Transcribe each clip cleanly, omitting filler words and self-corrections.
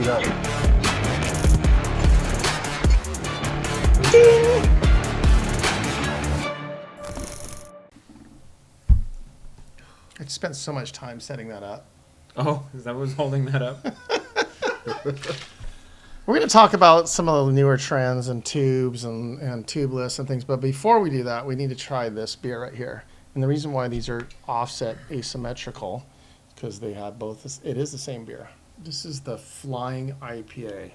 it up. Ding! I spent so much time setting that up. Oh, is that what's holding that up? We're going to talk about some of the newer trends and tubes and tubeless and things. But before we do that, we need to try this beer right here. And the reason why these are offset asymmetrical is because they have both. It is the same beer. This is the Flying IPA.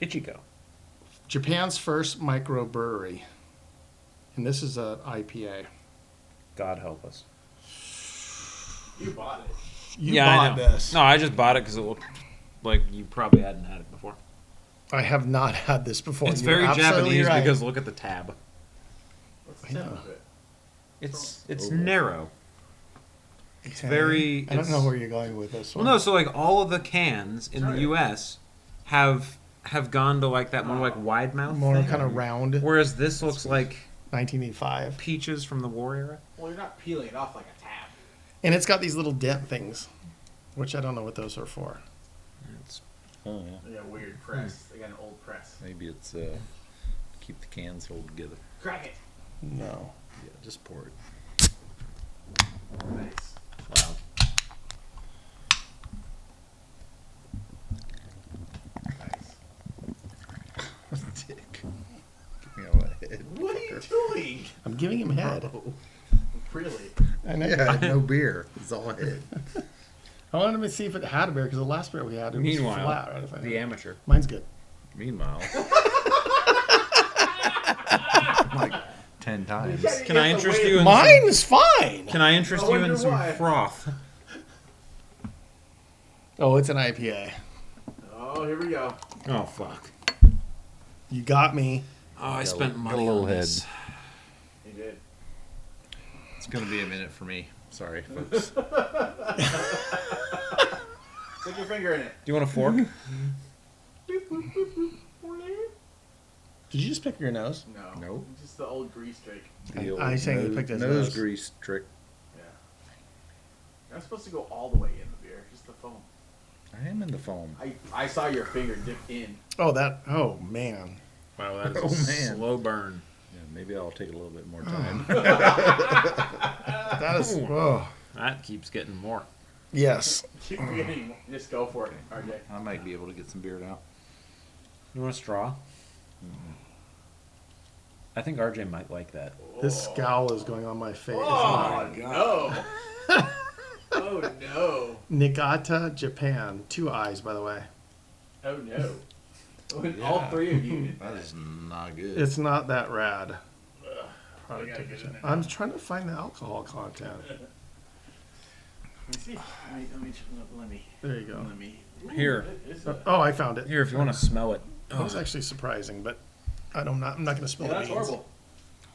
Ichigo. Japan's first microbrewery. And this is a IPA. God help us. You bought it. You I bought know. this. No, I just bought it because it looked like you probably hadn't had it before. I have not had this before. It's You're very absolutely Japanese right. because look at the tab. What's I the know. temp of it? It's narrow. It's very. I don't know where you're going with this one. Well, no. So like all of the cans in the U.S. have gone to like that more like wide mouth, More thing. kind of round. Whereas this looks like 1985. peaches from the war era. Well, you're not peeling it off like a tab. And it's got these little dent things, which I don't know what those are for. It's, Oh yeah. They got a weird press. They got an old press. Maybe it's keep the cans hold together. Crack it. No. Yeah, just pour it. Nice. wow. Nice. Dick. Give me all that head. What are you doing? I'm giving him head. Really? I know. Yeah, no beer. It's all head. I wanted to see if it had a beer because the last beer we had, it was Meanwhile, flat. Right? If I the amateur. Mine's good. Meanwhile, like 10 times. Can I interest you in Mine is fine. Can I interest I you in wonder some why. froth? Oh, it's an IPA. Oh, here we go. Oh fuck. You got me. Oh, I Got spent a money little on head. this. You did. It's going to be a minute for me. Sorry, folks. Stick your finger in it. Do you want a fork? Did you just pick your nose? No. Nope. Just the old grease trick. The old I saying he nose- picked his nose nose. grease trick. Yeah. You're not supposed to go all the way in the beer. Just the foam. I am in the foam. I saw your finger dip in. Oh, oh, man. Wow, that is Oh, a man. slow burn. Yeah, maybe I'll take a little bit more time. That is. Oh. That keeps getting more. Yes. Keep getting. Just go for it, RJ. I might be able to get some beer now. You want a straw? I think RJ might like that. This scowl is going on my face. Oh, no. Oh, no. Niigata, Japan. 2 eyes, by the way. Oh, no. Yeah. All three of you did That that. is not good. It's not that rad. We gotta get in there. I'm trying to find the alcohol content. Let me see. Let me. There you go. Let me. Here. It is Oh, I found it. Here, if you want to smell it. That was actually surprising, but I'm not going to spill Yeah, the that's beans. horrible.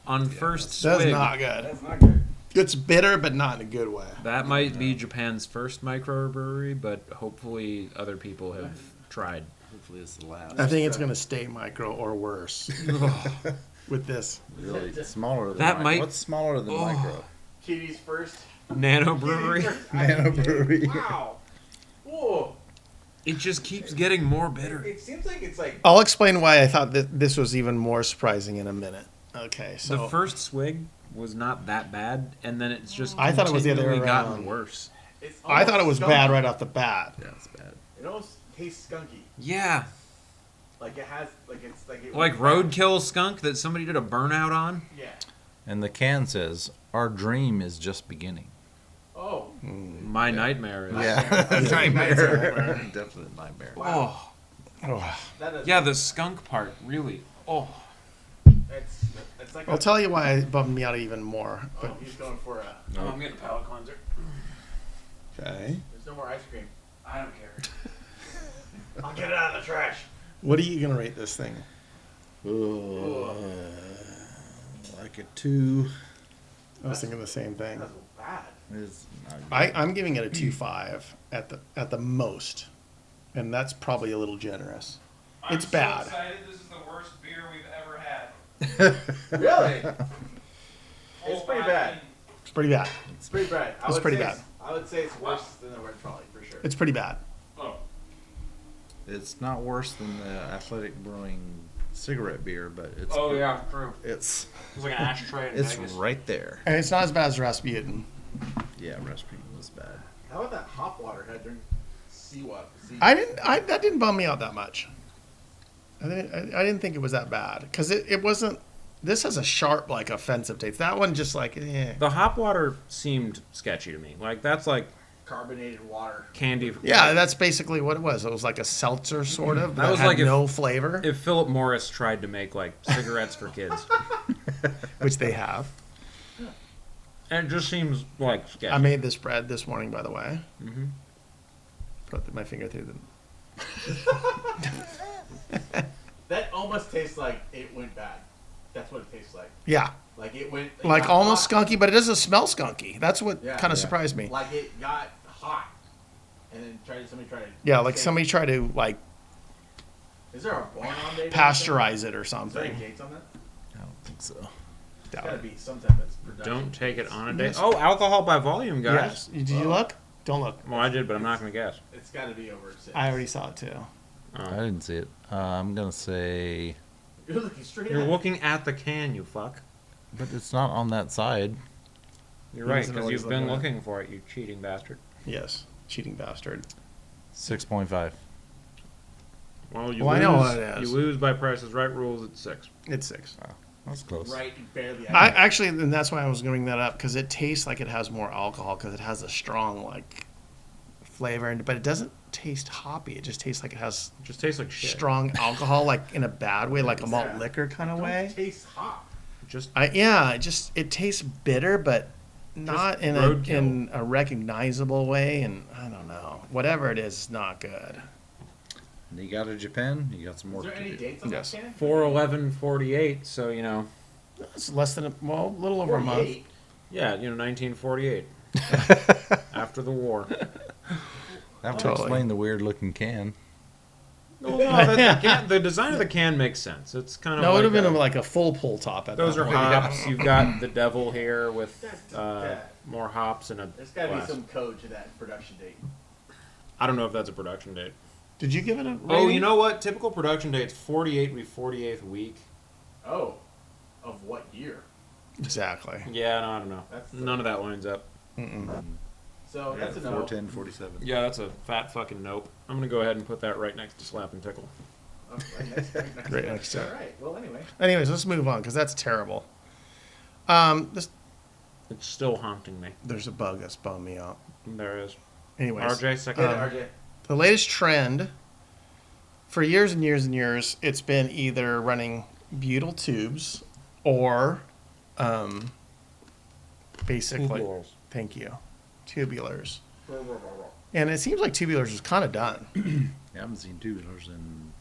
On first That's swig, not good. That's not good. It's bitter, but not in a good way. that might be Japan's first microbrewery, but hopefully other people have tried. Hopefully it's the last. I think it's going to stay micro or worse with this. Really smaller than That might- What's smaller than micro? Kitty's first. Nano brewery. Kitty's first Nano IPA. brewery. Wow. Whoa. It just keeps getting more bitter. It seems like it's like. I'll explain why I thought that this was even more surprising in a minute. Okay, so The first swig was not that bad, and then it's just I thought it was the other way continually gotten around. worse. It's I thought it was almost bad skunky. right off the bat. Yeah, it's bad. It almost tastes skunky. Yeah, Like it has. Like it's like. It like roadkill skunk that somebody did a burnout on. Yeah. And the can says, "Our dream is just beginning." Oh. My nightmare is. Yeah, nightmare. Definite nightmare. Oh, Oh. That is. yeah, the skunk part really. Oh, It's like. I'll tell you why it bummed me out even more. Oh, he's going for a. oh I'm getting a palate cleanser. Okay. There's no more ice cream. I don't care. I'll get it out of the trash. What are you going to rate this thing? Like a 2. I was thinking the same thing. That's bad. It's not good. I'm giving it a 2.5 at the most, and that's probably a little generous. It's bad. excited. This is the worst beer we've ever had. Really? It's pretty bad. It's pretty bad. It's pretty bad. It's pretty bad. I would say it's worse than the Red Trolley for sure. It's pretty bad. Oh. It's not worse than the Athletic Brewing cigarette beer, but it's yeah, true. it's It's like an ashtray. it's right there. And it's not as bad as Rasputin. Yeah, Rasputin was bad. How about that hop water had during seawater? That didn't bum me out that much. I didn't think it was that bad because it wasn't. This has a sharp, like, offensive taste. That one just like, eh. The hop water seemed sketchy to me. Like that's like Carbonated water. candy. Yeah, that's basically what it was. It was like a seltzer, sort of. That was had like no flavor, If Philip Morris tried to make like cigarettes for kids, which they have. and it just seems like sketchy. I made this bread this morning, by the way. Mm-hmm. Put my finger through the. That almost tastes like it went bad. That's what it tastes like. Yeah, Like it went. It like got almost hot. skunky, but it doesn't smell skunky. That's what Yeah. kind of Yeah. surprised me. Like it got hot, and then somebody tried to. Yeah, like say- somebody tried to like Is there a born on date? pasteurize it or Is there any something. dates on that? I don't think so. It's gotta be some type of production. Don't take it dates. on a date. Oh, alcohol by volume, guys. Yes. Did you look? Don't look. Well, I did, but I'm not going to guess. It's gotta be over 6. I already saw it too. I Oh. didn't see it. I'm gonna say, You're looking straight You're at it. looking at the can, you fuck. but it's not on that side. You're He right, doesn't know because what you've he's been looking at. looking for it, you cheating bastard. Yes, cheating bastard. 6.5. Well, you Well, I lose. know what it is. You lose by Price is Right rules at 6. It's 6. That's close. Right, barely. I actually, and that's why I was bringing that up because it tastes like it has more alcohol because it has a strong like flavor, but it doesn't taste hoppy. It just tastes like it has It just tastes like shit. strong alcohol, like in a bad way, like a malt Yeah. liquor kind of Don't way. taste hot. Just It tastes bitter, but not in roadkill. a recognizable way. And I don't know, whatever it is not good. And you got a Japan. You got some more Is there to any do. dates on Yes. that can? 4/11/48. So It's less than a little over a month. 48? yeah, 1948. After the war. That would Totally. explain the weird looking can. No, the design of the can makes sense. It's kind of No, it would have like been like a full pull top at those that are point. hops. You've got the devil here with Yeah. more hops and a There's gotta be glass. some code to that production date. I don't know if that's a production date. Did you give it a rating? Oh, you know what? Typical production date's 48 be 48th week. Oh, of what year? Exactly. Yeah, no, I don't know. That's None of that lines up. So that's a no. 410, 47. Yeah, that's a fat fucking nope. I'm gonna go ahead and put that right next to Slap and Tickle. Oh, right next, Right next to it. All right. Well, anyway. Anyways, let's move on because that's terrible. It's still haunting me. There's a bug that's bumming me out. There is. Anyways, RJ, second. Hit it, RJ. the latest trend for years and years and years, it's been either running butyl tubes or basically, Tubulars. thank you, tubulars. And it seems like tubulars is kind of done. I haven't seen tubulars in.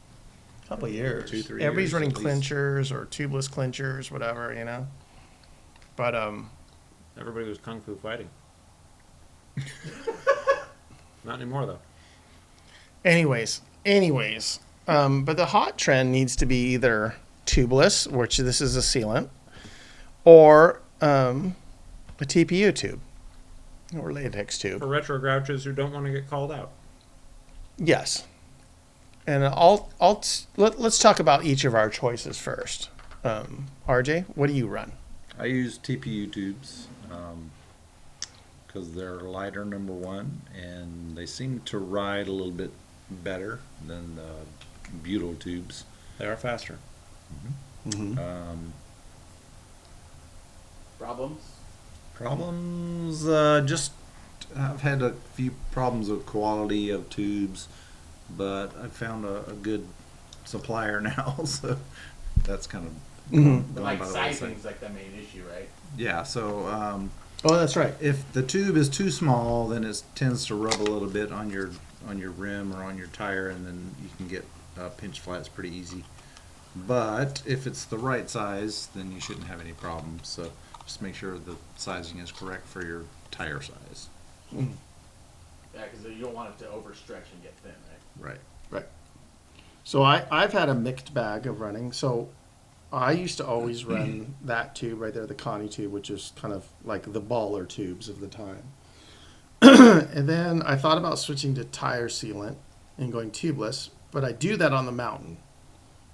A couple of years. 2-3 Everybody's years running at least. clinchers or tubeless clinchers, whatever, you know. But Everybody was kung fu fighting. Not anymore though. anyways, but the hot trend needs to be either tubeless, which this is a sealant, or a TPU tube or latex tube. For retro grouches who don't want to get called out. Yes. And let's talk about each of our choices first. RJ, what do you run? I use TPU tubes because they're lighter, number one, and they seem to ride a little bit better than the butyl tubes. They are faster. Problems? Problems, just I've had a few problems with quality of tubes, but I've found a good supplier now, so that's kind of Mhm. But gone like by the wayside. sizing's like the main issue, right? Yeah, so Oh, that's right. if the tube is too small, then it tends to rub a little bit on your rim or on your tire, and then you can get pinch flats pretty easy. But if it's the right size, then you shouldn't have any problems. So just make sure the sizing is correct for your tire size. Yeah, because you don't want it to overstretch and get thin, right? Right. So I've had a mixed bag of running. So I used to always run that tube right there, the Connie tube, which is kind of like the baller tubes of the time. And then I thought about switching to tire sealant and going tubeless, but I do that on the mountain.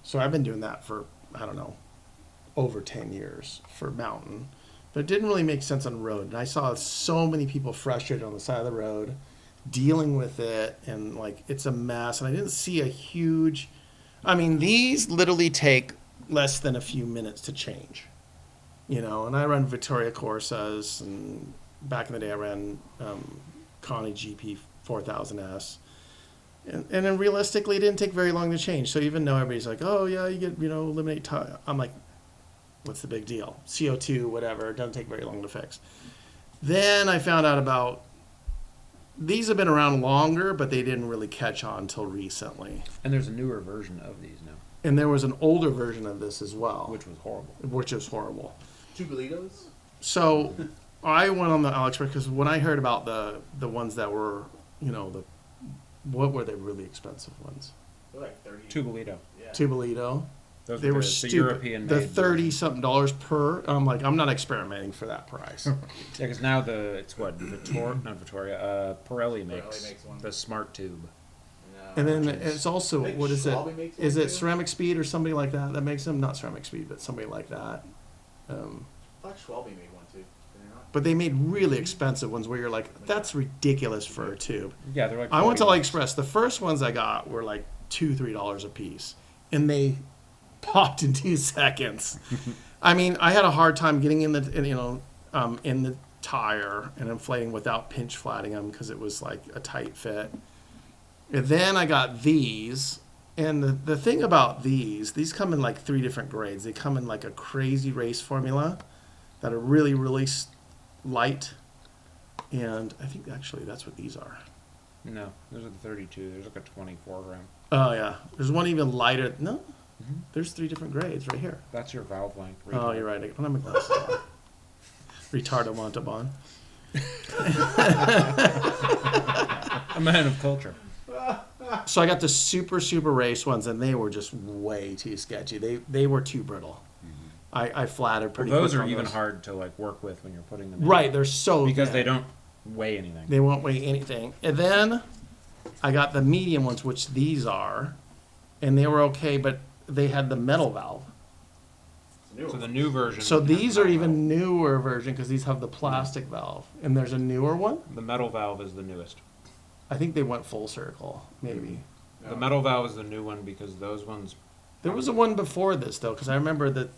So I've been doing that for, I don't know, over 10 years for mountain. But it didn't really make sense on the road. And I saw so many people frustrated on the side of the road dealing with it, and like it's a mess. And I didn't see a huge, I mean, these literally take less than a few minutes to change. You know, and I run Vittoria Corsas, and back in the day I ran Connie GP 4000S. And then realistically, it didn't take very long to change. So even though everybody's like, oh, yeah, you get, eliminate time. I'm like, what's the big deal? CO2, whatever. It doesn't take very long to fix. Then I found out about, these have been around longer, but they didn't really catch on until recently. And there's a newer version of these now, And there was an older version of this as well. which was horrible. Which was horrible. Tubelitos? So I went on the AliExpress because when I heard about the ones that were, what were they really expensive ones? They're like 30. Tubelito. Yeah. Tubolito. Those They were the stupid. European The made $30-something per. I'm like, I'm not experimenting for that price. Yeah, because now it's what not Vittoria. Pirelli makes makes one. the Smart Tube. No. And then Which is- it's also, I think what is it? Schwalbe makes one Is it too. Ceramic Speed or somebody like that makes them? Not Ceramic Speed, but somebody like that. I thought Schwalbe made one too. Did they not? But they made really expensive ones where you're like, that's ridiculous for a tube. Yeah, they're like. I went to 40 AliExpress. The first ones I got were like $2-3 a piece, and they popped in 2 seconds. I mean, I had a hard time getting in the tire and inflating without pinch flatting them because it was like a tight fit. And then I got these, and the thing about these come in like 3 different grades. They come in like a crazy race formula that are really, really light, and I think actually that's what these are. No, those are the 32. There's like a 24 gram. Oh yeah, there's one even lighter. No, Mhm. there's 3 different grades right here. That's your valve length. Oh, you're right. I don't have my glasses on. Retardo Montalban. A man of culture. So I got the super race ones, and they were just way too sketchy. They were too brittle. I flattered Well, pretty. those quick are on even those. hard to like work with when you're putting them in. Right, they're so Because thin. they don't weigh anything. They won't weigh anything. And then I got the medium ones, which these are, and they were okay, but they had the metal valve. It's a new So one. the new version. So has these metal are even valve. newer version because these have the plastic valve, and there's a newer one. The metal valve is the newest. I think they went full circle, maybe. The metal valve is the new one because those ones. There was a one before this though, because I remember that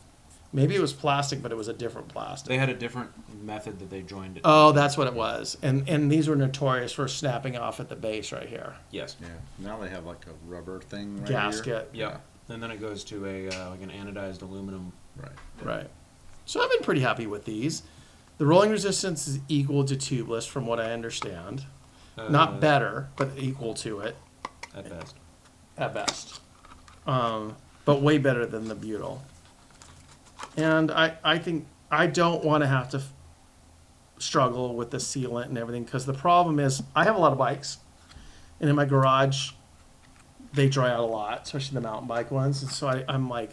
maybe it was plastic, but it was a different plastic. They had a different method that they joined it. Oh, that's what it was. And these were notorious for snapping off at the base right here. Yes. Yeah. Now they have like a rubber thing right Gasket. Yeah. And then it goes to a like an anodized aluminum. here. Right. Right. So I've been pretty happy with these. The rolling resistance is equal to tubeless from what I understand. Not better, but equal to it At best. at best. But way better than the butyl. And I think I don't want to have to struggle with the sealant and everything because the problem is I have a lot of bikes, and in my garage they dry out a lot, especially the mountain bike ones. And so I'm like,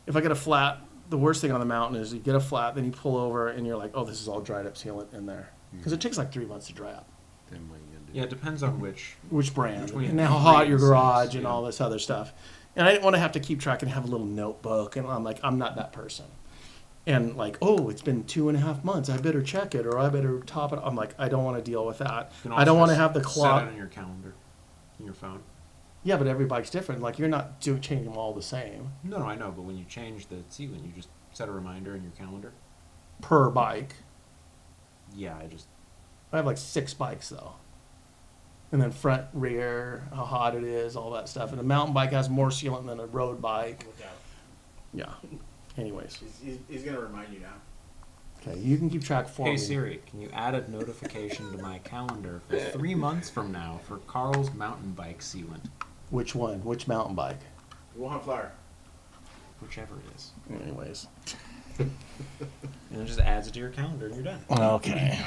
if I get a flat, the worst thing on the mountain is you get a flat, then you pull over and you're like, oh, this is all dried up sealant in there because it takes like 3 months to dry up. Then what are you gonna do? Yeah, it depends on which. Which brand, Between and how hot your brands, garage and yeah. all this other stuff. And I didn't want to have to keep track and have a little notebook. And I'm like, I'm not that person. And like, oh, it's been 2.5 months. I better check it or I better top it. I'm like, I don't want to deal with that. You can I don't also want to have the Set clock. it in your calendar, in your phone. Yeah, but every bike's different. Like you're not changing them all the same No, I know, but when you change the sealant, you just set a reminder in your calendar. per bike. Yeah, I have like 6 bikes though. And then front, rear, how hot it is, all that stuff. And a mountain bike has more sealant than a road bike. Look out. Yeah. Anyways. He's going to remind you now. Okay, you can keep track for Hey me. Siri, can you add a notification to my calendar for 3 months from now for Carl's mountain bike sealant? Which one? Which mountain bike? Wuhan Flower. Whichever it is. Anyways. And it just adds it to your calendar and you're done. Okay.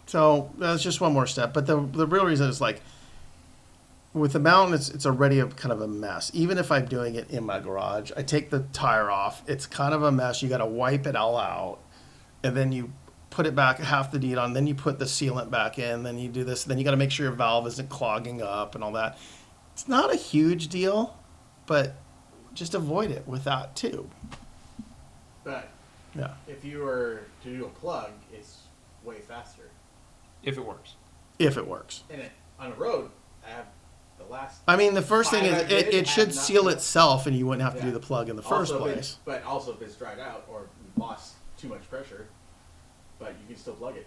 So that's just one more step. But the real reason is like with the mountain, it's already a kind of a mess. Even if I'm doing it in my garage, I take the tire off. It's kind of a mess. You got to wipe it all out, and then you put it back half the bead on, then you put the sealant back in, then you do this, then you got to make sure your valve isn't clogging up and all that. It's not a huge deal, but just avoid it with that tube. But Yeah. if you were to do a plug, it's way faster. If it works. If it works. And on the road, I have the last. I mean, the first thing is Five I did it should had seal nothing. itself, and you wouldn't have to Yeah. do the plug in the first Also, place. But also, if it's dried out or lost too much pressure, but you can still plug it.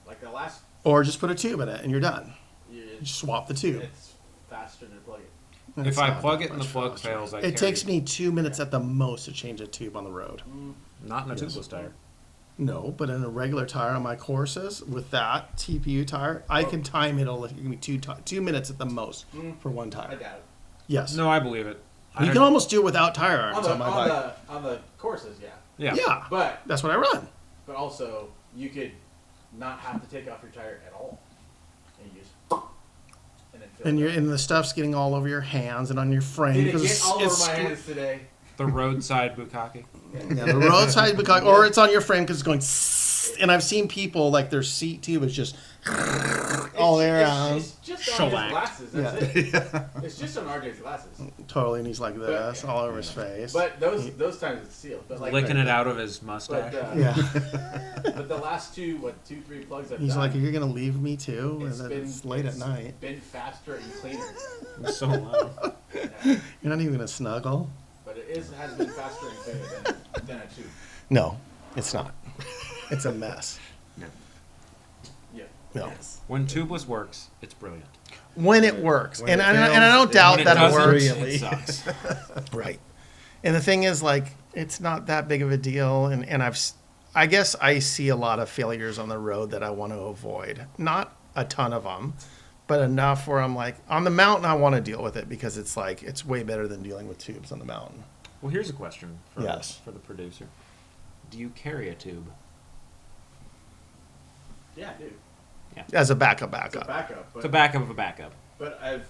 Like the last, Or just put a tube in it, and you're done. you, Just swap the tube. it's faster to plug it. It's If I not plug that it and the much plug faster. fails, I It carry takes me 2 minutes at the most to change a tube on the road. Not in a Yes. tubeless tire. No, but in a regular tire on my courses with that TPU tire, I can time it. It'll give me 2 minutes at the most for one I tire. doubt it. Yes. No, I believe it. I You heard- can almost do it without tire On irons the, on my bike. on the courses, yeah. Yeah. Yeah. But That's what I run. also, you could not have to take off your tire at all, and you just and then fill And it you're up. and the stuff's getting all over your hands and on your frame Did it because get all it's over my hands today? The roadside bukkake. yeah, the roadside bukkake, or it's on your frame because it's going. And I've seen people like their seat tube is just all around. It's just on his Shellacked. glasses. That's it. It's just on RJ's glasses. Totally, and he's like this But- all over his face. But those times it's sealed. But like Licking it out of his mustache. But, yeah, but the last 2, 3 plugs I've he's done, like, "You're gonna leave me too?" And it's then been it's late at it's night. been faster and cleaner. It's so loud. Yeah. You're not even gonna snuggle. But it has been faster and cleaner than a tube. No, it's not. It's a mess. Yeah. No. When tubeless works, it's brilliant. When it works, When and it I fails, don't it- doubt When it that it doesn't, works. it sucks. Right. And the thing is, like, it's not that big of a deal. And I guess I see a lot of failures on the road that I want to avoid. Not a ton of them, but enough where I'm like, on the mountain, I want to deal with it because it's like, it's way better than dealing with tubes on the mountain. Well, here's a question for, Yes. for the producer. Do you carry a tube? Yeah, dude. As a backup. It's a backup. It's a But, backup of a backup. but I've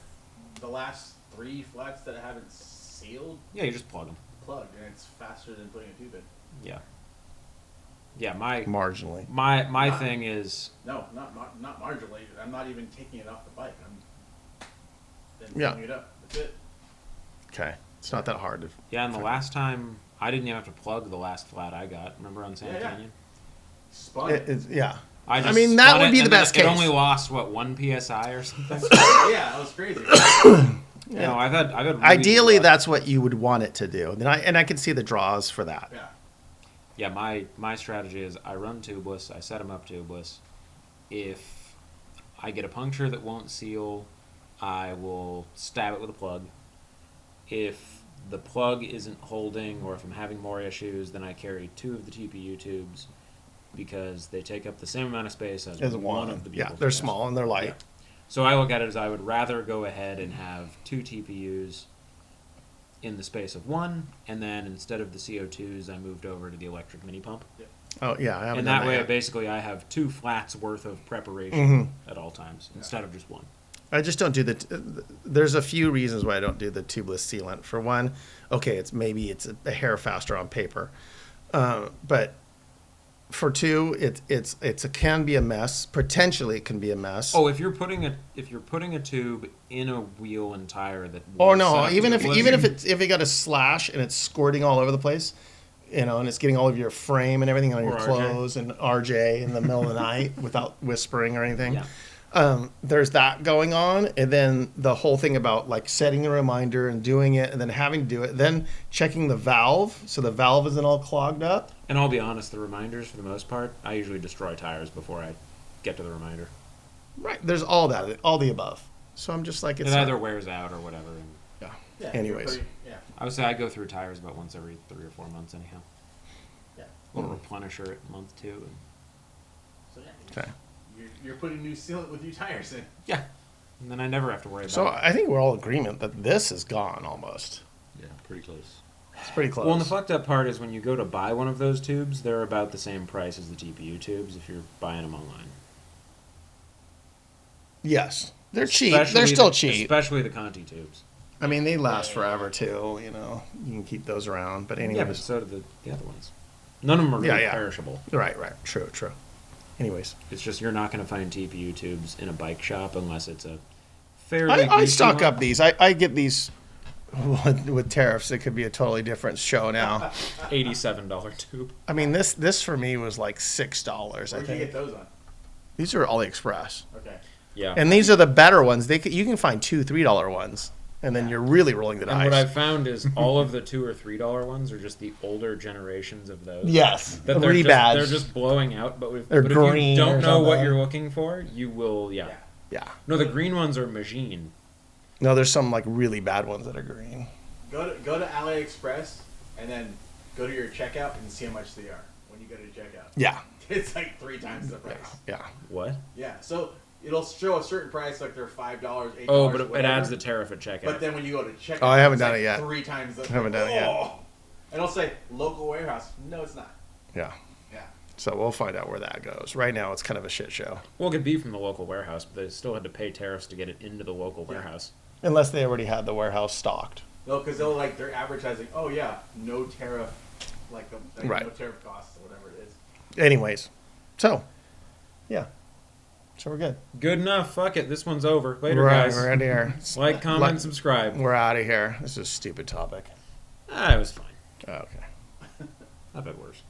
the last 3 flats that I haven't sealed Yeah, you just plug them. plugged, and it's faster than putting a tube in. Yeah. Yeah, my Marginally. my Not- thing is No, not marginally. I'm not even taking it off the bike. I'm then Yeah. filling it up. That's it. Okay. It's not that hard to. yeah, and the last time I didn't even have to plug the last flat I got. Remember on Sand Yeah, yeah. Canyon? Spun it. Yeah. I I mean, that spun would it, be the and then best It case. only lost what 1 psi or something. Yeah, that was crazy. You know, I've had really Ideally, good luck. that's what you would want it to do. And I can see the draws for that. Yeah. Yeah, my strategy is I run tubeless. I set them up tubeless. If I get a puncture that won't seal, I will stab it with a plug. If the plug isn't holding, or if I'm having more issues, then I carry 2 of the TPU tubes because they take up the same amount of space as As one of the Yeah, butyl they're tubes. small and they're light. Yeah. So I look at it as I would rather go ahead and have 2 TPUs in the space of 1, and then instead of the CO2s, I moved over to the electric mini pump. Oh, yeah. I haven't And done that way, yet. basically, I have 2 flats worth of preparation Mm-hmm. at all times instead of just 1. I just don't do there's a few reasons why I don't do the tubeless sealant. For one, okay, it's a hair faster on paper, but for 2, it can be a mess. Potentially, it can be a mess. Oh, if you're putting a tube in a wheel and tire that. Or won't no, set up even tubeless- if it got a slash and it's squirting all over the place, and it's getting all of your frame and everything on your Or RJ. clothes and RJ in the middle of the night without whispering or anything. Yeah. There's that going on, and then the whole thing about like setting a reminder and doing it, and then having to do it, then checking the valve so the valve isn't all clogged up. And I'll be honest, the reminders for the most part, I usually destroy tires before I get to the reminder. Right. There's all that, all the above. So I'm just like, It it's either not- wears out or whatever. And yeah. Yeah. Anyways. Yeah. I would say I go through tires about once every 3 or 4 months anyhow. Yeah. A little replenisher at month 2. And So yeah. Okay. You're putting new sealant with new tires in. yeah. And then I never have to worry about So it. I think we're all in agreement that this is gone almost. Yeah, pretty close. It's pretty close. Well, and the fucked up part is when you go to buy one of those tubes, they're about the same price as the TPU tubes if you're buying them online. Yes. They're cheap. Especially They're still the- cheap. Especially the Conti tubes. I mean, they last forever too. You can keep those around. But Yeah, but anyways, so do the other ones. None of them are really Yeah. perishable. right. True. anyways, It's just you're not going to find TPU tubes in a bike shop unless it's a fairly. I decent stock one. up these. I get these with tariffs. It could be a totally different show now. $87 tube. I mean, this for me was like $6. I Where'd you think get those on? these are AliExpress, Okay. Yeah. and these are the better ones. You can find $2-3 ones, and then you're really rolling the And what dice. I've found is all of the $2 or $3 ones are just the older generations of those. Yes, That they're just blowing out, but if They're if green you or don't know what something. you're looking for, you will. Yeah. Yeah. No, the green ones are machine. No, there's some like really bad ones that are green. Go to AliExpress and then go to your checkout and see how much they are when you go to checkout. Yeah, It's like 3 times the price. yeah. What? Yeah. So it'll show a certain price, like they're $5, $8. Oh, but it whatever. adds the tariff at checkout. But then when you go to checkout, Oh, I haven't it's done like it yet. 3 times the. I haven't done it yet. And it'll say local warehouse. No, it's not. Yeah. Yeah. So we'll find out where that goes. Right now, it's kind of a shit show. Well, it could be from the local warehouse, but they still had to pay tariffs to get it into the local Yeah. warehouse. Unless they already had the warehouse stocked. No, because they're advertising. Oh yeah, no tariff, like Right. no tariff costs or whatever it is. Anyways, so, yeah. So we're good. Good enough. Fuck it. This one's over. Later, We're guys. We're out of here. Like, comment, subscribe. We're out of here. This is a stupid topic. Ah, it was fine. Okay. I've had worse.